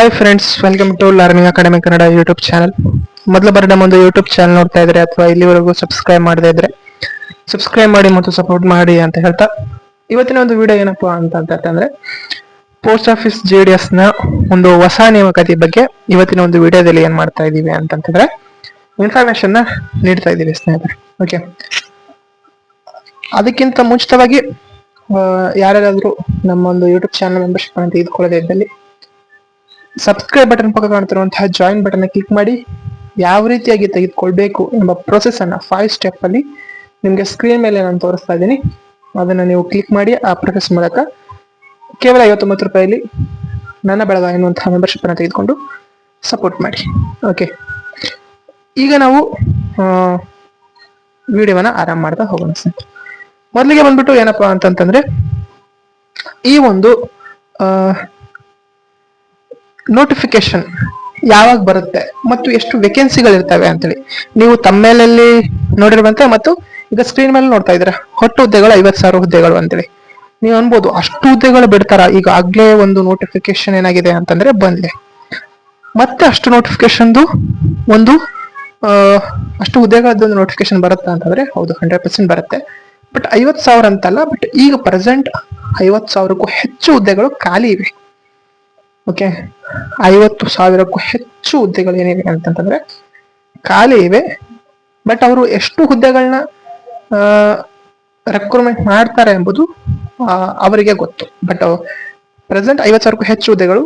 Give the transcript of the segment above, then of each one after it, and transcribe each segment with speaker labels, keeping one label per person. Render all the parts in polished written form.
Speaker 1: Hi friends, welcome to learning academy Kannada YouTube channel. ಮೊದಲ ಬಾರಿ ನಮ್ಮೊಂದು YouTube channel ನೋಡ್ತಾ ಇದ್ರೆ ಅಥವಾ ಇಲ್ಲಿವರೆಗೂ ಸಬ್ಸ್ಕ್ರೈಬ್ ಮಾಡದೇ ಇದ್ರೆ ಸಬ್ಸ್ಕ್ರೈಬ್ ಮಾಡಿ ಮತ್ತು ಸಪೋರ್ಟ್ ಮಾಡಿ ಅಂತ ಹೇಳ್ತಾ, ಇವತ್ತಿನ ಒಂದು ವಿಡಿಯೋ ಏನಪ್ಪಾ ಅಂತಂದ್ರೆ ಪೋಸ್ಟ್ ಆಫೀಸ್ JDS ನ ಒಂದು ಹೊಸ ನೇಮಕಾತಿ ಬಗ್ಗೆ ಇವತ್ತಿನ ಒಂದು ವಿಡಿಯೋದಲ್ಲಿ ಏನ್ ಮಾಡ್ತಾ ಇದೀವಿ ಅಂತಂತಂದ್ರೆ ಇನ್ಫಾರ್ಮೇಶನ್ ನ ನೀಡ್ತಾ ಇದೀವಿ ಸ್ನೇಹಿತರೆ. ಓಕೆ, ಅದಕ್ಕಿಂತ ಮುಂಚಿತವಾಗಿ ಯಾರಾದ್ರೂ ನಮ್ಮ ಒಂದು ಯೂಟ್ಯೂಬ್ ಚಾನಲ್ ಮೆಂಬರ್ಶಿಪ್ ಅನ್ನು ತೆಗೆದುಕೊಳ್ಳದೇ ಇದ್ದಲ್ಲಿ ಸಬ್ಸ್ಕ್ರೈಬ್ ಬಟನ್ ಪಕ್ಕ ಕಾಣ್ತಿರುವಂತಹ ಜಾಯಿನ್ ಬಟನ್ ಕ್ಲಿಕ್ ಮಾಡಿ ಯಾವ ರೀತಿಯಾಗಿ ತೆಗೆದುಕೊಳ್ಬೇಕು ಎಂಬ ಪ್ರೊಸೆಸ್ ಅನ್ನ 5 ಸ್ಟೆಪ್ ಅಲ್ಲಿ ನಿಮ್ಗೆ ಸ್ಕ್ರೀನ್ ಮೇಲೆ ನಾನು ತೋರಿಸ್ತಾ ಇದ್ದೀನಿ. ಅದನ್ನ ನೀವು ಕ್ಲಿಕ್ ಮಾಡಿ ಆ ಪ್ರೊಸೆಸ್ ಮೂಲಕ ಕೇವಲ 59 ರೂಪಾಯಿಲಿ ನನ್ನ ಬೆಳಗ ಎನ್ನುವಂತಹ ಮೆಂಬರ್ಶಿಪ್ ಅನ್ನು ತೆಗೆದುಕೊಂಡು ಸಪೋರ್ಟ್ ಮಾಡಿ. ಓಕೆ, ಈಗ ನಾವು ವಿಡಿಯೋವನ್ನ ಆರಂಭ ಮಾಡ್ತಾ ಹೋಗೋಣ. ಮೊದಲಿಗೆ ಬಂದ್ಬಿಟ್ಟು ಏನಪ್ಪಾ ಅಂತಂತಂದ್ರೆ ಈ ಒಂದು ನೋಟಿಫಿಕೇಶನ್ ಯಾವಾಗ ಬರುತ್ತೆ ಮತ್ತು ಎಷ್ಟು ವೇಕೆನ್ಸಿಗಳು ಇರ್ತವೆ ಅಂತೇಳಿ ನೀವು ತಮ್ಮೇಲಲ್ಲಿ ನೋಡಿರುವಂತೆ ಮತ್ತು ಈಗ ಸ್ಕ್ರೀನ್ ಮೇಲೆ ನೋಡ್ತಾ ಇದ್ದೀರಾ. ಒಟ್ಟು ಹುದ್ದೆಗಳು 50,000 ಹುದ್ದೆಗಳು ಅಂತೇಳಿ ನೀವು ಅನ್ಬೋದು, ಅಷ್ಟು ಹುದ್ದೆಗಳು ಬಿಡ್ತಾರ? ಈಗ ಆಗ್ಲೇ ಒಂದು ನೋಟಿಫಿಕೇಶನ್ ಏನಾಗಿದೆ ಅಂತಂದ್ರೆ ಬಂದಿದೆ, ಮತ್ತೆ ಅಷ್ಟು ನೋಟಿಫಿಕೇಶನ್ದು ಒಂದು ಅಷ್ಟು ಹುದ್ದೆಗಳದ್ದು ನೋಟಿಫಿಕೇಶನ್ ಬರುತ್ತಾ ಅಂತಂದ್ರೆ ಹೌದು, 100% ಬರುತ್ತೆ. ಬಟ್ 50,000 ಅಂತಲ್ಲ, ಬಟ್ ಈಗ ಪ್ರೆಸೆಂಟ್ 50,000ಕ್ಕೂ ಹೆಚ್ಚು ಹುದ್ದೆಗಳು ಖಾಲಿ ಇವೆ. ಓಕೆ, 50,000ಕ್ಕೂ ಹೆಚ್ಚು ಹುದ್ದೆಗಳು ಏನಿವೆ ಅಂತಂತಂದ್ರೆ ಖಾಲಿ ಇವೆ. ಬಟ್ ಅವರು ಎಷ್ಟು ಹುದ್ದೆಗಳನ್ನ ರೆಕ್ರೂಟ್ಮೆಂಟ್ ಮಾಡ್ತಾರೆ ಎಂಬುದು ಅವರಿಗೆ ಗೊತ್ತು. ಬಟ್ ಪ್ರೆಸೆಂಟ್ 50,000ಕ್ಕೂ ಹೆಚ್ಚು ಹುದ್ದೆಗಳು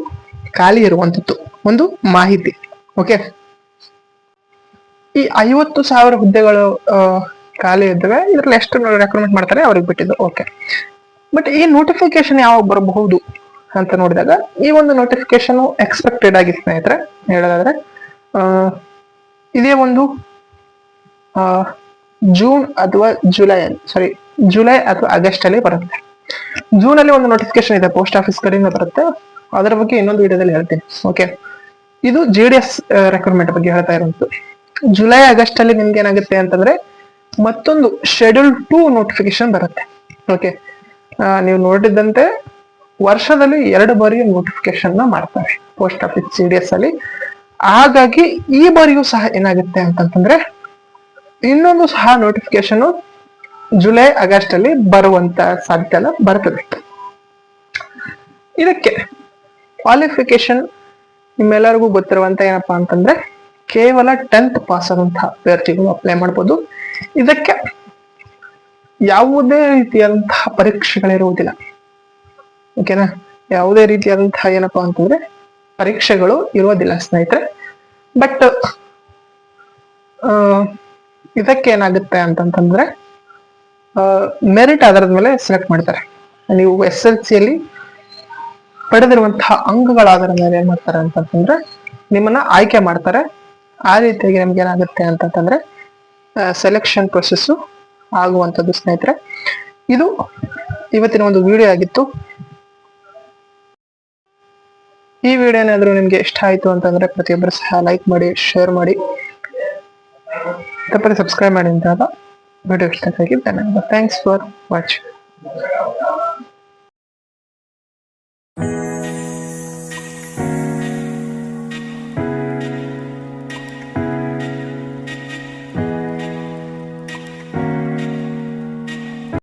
Speaker 1: ಖಾಲಿ ಇರುವಂತದ್ದು ಒಂದು ಮಾಹಿತಿ. ಓಕೆ, ಈ 50,000 ಹುದ್ದೆಗಳು ಖಾಲಿ ಇದ್ದಾವೆ. ಇದ್ರಲ್ಲಿ ಎಷ್ಟು ರೆಕ್ರೂಟ್ಮೆಂಟ್ ಮಾಡ್ತಾರೆ ಅವ್ರಿಗೆ ಬಿಟ್ಟಿದ್ದು. ಓಕೆ, ಬಟ್ ಈ ನೋಟಿಫಿಕೇಶನ್ ಯಾವಾಗ ಬರಬಹುದು ಅಂತ ನೋಡಿದಾಗ ಈ ಒಂದು ನೋಟಿಫಿಕೇಶನ್ ಎಕ್ಸ್ಪೆಕ್ಟೆಡ್ ಆಗಿ ಸ್ನೇಹಿತರೆ ಹೇಳೋದಾದ್ರೆ ಇದೇ ಒಂದು ಜುಲೈ ಅಥವಾ ಆಗಸ್ಟ್ ಅಲ್ಲಿ ಬರುತ್ತೆ. ಜೂನ್ ಅಲ್ಲಿ ಒಂದು ನೋಟಿಫಿಕೇಶನ್ ಇದೆ, ಪೋಸ್ಟ್ ಆಫೀಸ್ ಕಡೆಯಿಂದ ಬರುತ್ತೆ. ಅದರ ಬಗ್ಗೆ ಇನ್ನೊಂದು ವಿಡಿಯೋದಲ್ಲಿ ಹೇಳ್ತೀನಿ. ಓಕೆ, ಇದು JDS ರೆಕ್ರೂಟ್ಮೆಂಟ್ ಬಗ್ಗೆ ಹೇಳ್ತಾ ಇರೋದು. ಜುಲೈ ಆಗಸ್ಟ್ ಅಲ್ಲಿ ನಿಮ್ಗೆ ಏನಾಗುತ್ತೆ ಅಂತಂದ್ರೆ ಮತ್ತೊಂದು ಶೆಡ್ಯೂಲ್ 2 ನೋಟಿಫಿಕೇಶನ್ ಬರುತ್ತೆ. ಓಕೆ, ನೀವು ನೋಡಿದಂತೆ ವರ್ಷದಲ್ಲಿ 2 ಬಾರಿ ನೋಟಿಫಿಕೇಶನ್ ಮಾಡ್ತಾರೆ ಪೋಸ್ಟ್ ಆಫೀಸ್ JDS ಅಲ್ಲಿ. ಹಾಗಾಗಿ ಈ ಬಾರಿಯೂ ಸಹ ಏನಾಗುತ್ತೆ ಅಂತಂದ್ರೆ ಇನ್ನೊಂದು ಸಹ ನೋಟಿಫಿಕೇಶನ್ ಜುಲೈ ಆಗಸ್ಟ್ ಅಲ್ಲಿ ಬರುವಂತ ಸಾಧ್ಯತೆ ಎಲ್ಲ ಬರ್ತದೆ. ಇದಕ್ಕೆ ಕ್ವಾಲಿಫಿಕೇಶನ್ ನಿಮ್ಮೆಲ್ಲರಿಗೂ ಗೊತ್ತಿರುವಂತ ಏನಪ್ಪಾ ಅಂತಂದ್ರೆ ಕೇವಲ 10th ಪಾಸ್ ಆದಂತಹ ಅಭ್ಯರ್ಥಿಗಳು ಅಪ್ಲೈ ಮಾಡ್ಬೋದು. ಇದಕ್ಕೆ ಯಾವುದೇ ರೀತಿಯಾದಂತಹ ಪರೀಕ್ಷೆಗಳಿರುವುದಿಲ್ಲ. ಓಕೆನಾ, ಯಾವುದೇ ರೀತಿಯಾದಂತಹ ಏನಪ್ಪಾ ಅಂತಂದ್ರೆ ಪರೀಕ್ಷೆಗಳು ಇರೋದಿಲ್ಲ ಸ್ನೇಹಿತರೆ. ಬಟ್ ಇದಕ್ಕೆ ಏನಾಗುತ್ತೆ ಅಂತಂತಂದ್ರೆ ಮೆರಿಟ್ ಆಧಾರದ ಮೇಲೆ ಸೆಲೆಕ್ಟ್ ಮಾಡ್ತಾರೆ. ನೀವು SLC ಅಲ್ಲಿ ಪಡೆದಿರುವಂತಹ ಅಂಕಗಳ ಆಧಾರದ ಮೇಲೆ ಏನ್ ಮಾಡ್ತಾರೆ ಅಂತಂತಂದ್ರೆ ನಿಮ್ಮನ್ನ ಆಯ್ಕೆ ಮಾಡ್ತಾರೆ. ಆ ರೀತಿಯಾಗಿ ನಮ್ಗೆ ಏನಾಗುತ್ತೆ ಅಂತಂತಂದ್ರೆ ಸೆಲೆಕ್ಷನ್ ಪ್ರೊಸೆಸ್ ಆಗುವಂಥದ್ದು ಸ್ನೇಹಿತರೆ. ಇದು ಇವತ್ತಿನ ಒಂದು ವಿಡಿಯೋ ಆಗಿತ್ತು. ಈ ವಿಡಿಯೋ ಏನಾದ್ರು ನಿಮ್ಗೆ ಇಷ್ಟ ಆಯ್ತು ಅಂತಂದ್ರೆ ಪ್ರತಿಯೊಬ್ಬರು ಸಹ ಲೈಕ್ ಮಾಡಿ, ಶೇರ್ ಮಾಡಿ, ತಪ್ಪದೆ ಸಬ್ಸ್ಕ್ರೈಬ್ ಮಾಡಿ ಅಂತ ವಿಡಿಯೋ ಇಷ್ಟ ಆಗಿ ಧನ್ಯವಾದ. Thanks for watching.